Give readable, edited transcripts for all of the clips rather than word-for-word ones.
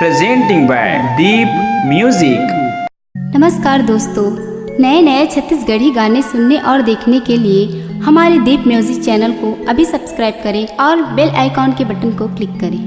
presenting by Deep Music। नमस्कार दोस्तों, नए नए छत्तीसगढ़ी गाने सुनने और देखने के लिए हमारे दीप म्यूजिक चैनल को अभी सब्सक्राइब करें और बेल आइकॉन के बटन को क्लिक करें।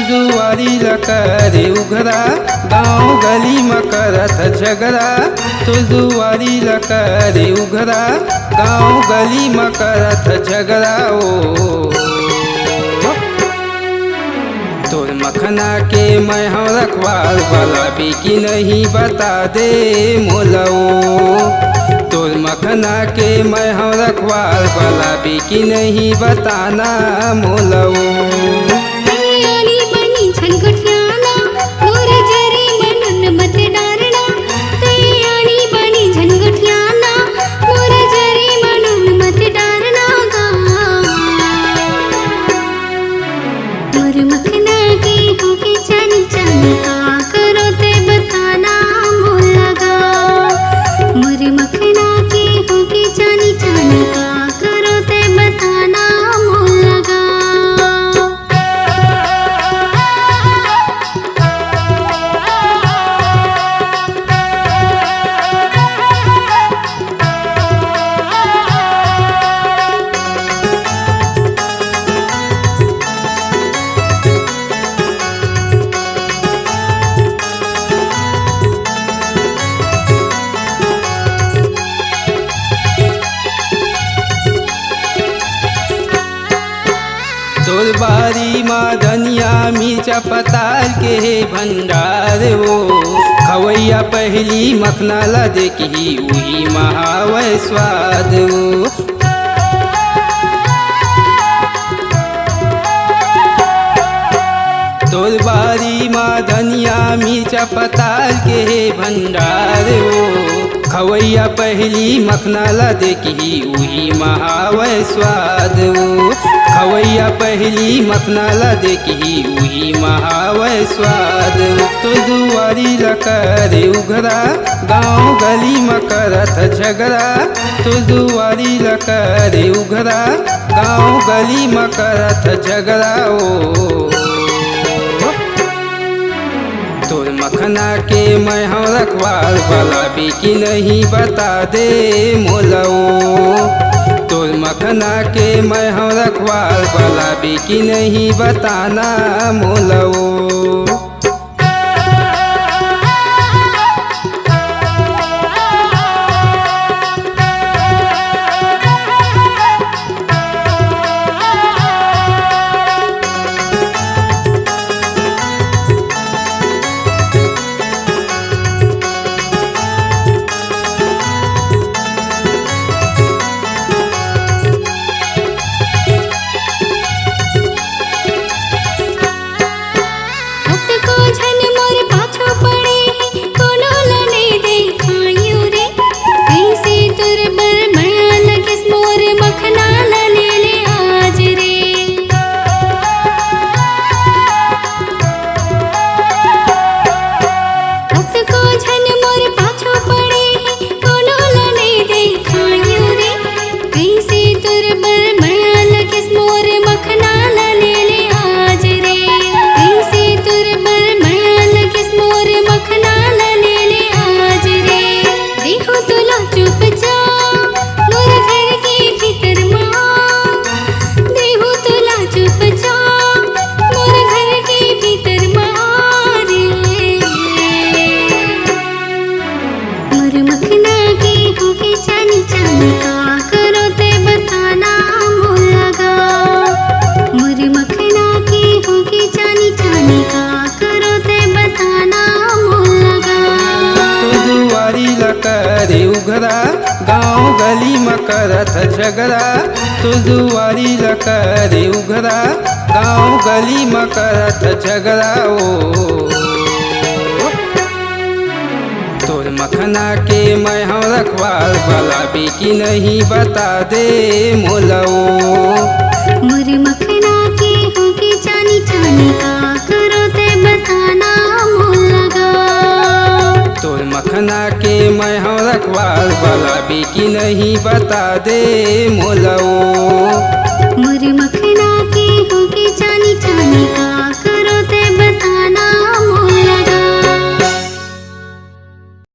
दुआरी लकरे उघरा गाँव गली में करत झगड़ा। दुआरी लकरे उघरा गाँव गली में करत झगड़ा। ओ तोर मखना के मैं हम रखवार वाला बिकी नहीं बता दे मोलओ। तोर मखना के मैं हम रखवार वाला बिकी नहीं बताना मोलओ। तोर बारी माँ धनिया मिर्चा पताल के भंडार वो खवैया पहली मखना ला देखी वही महावै स्वाद वो। तोर बारी माँ धनिया मिर्चा पताल के भंडार वो खवैया पहली मखना ला देखी वही महावै स्वाद वो। खवैया पहली मखना ला देखी वही महावै स्वाद। तो दुआरी लकरे उघरा गाँव गली में करत झगड़ा। तो दुआरी लकरे उघरा गाँव गली में करत झगड़ा। ओ तोर मखना के मैं हम रखवार वाला बिकी नहीं बता दे मोलओ। तोर मखना के मैं हम रखवार वाला बिकी नहीं बताना मोलओ। गाँव गली में करत झगड़ा। तो दुआरी लकरे उघरा गाँव गली में करत झगड़ा। ओ तोर मखना के मैं हम रखवाल भला बेकी नहीं बता दे मोलवो। मोरे मखना के होगी जानी जानी का करो ते बताना मोल लगा। तोर मखना के मैं हम रखवाल भला बेकी नहीं बता दे मोलवो। मोरे मखना के होगी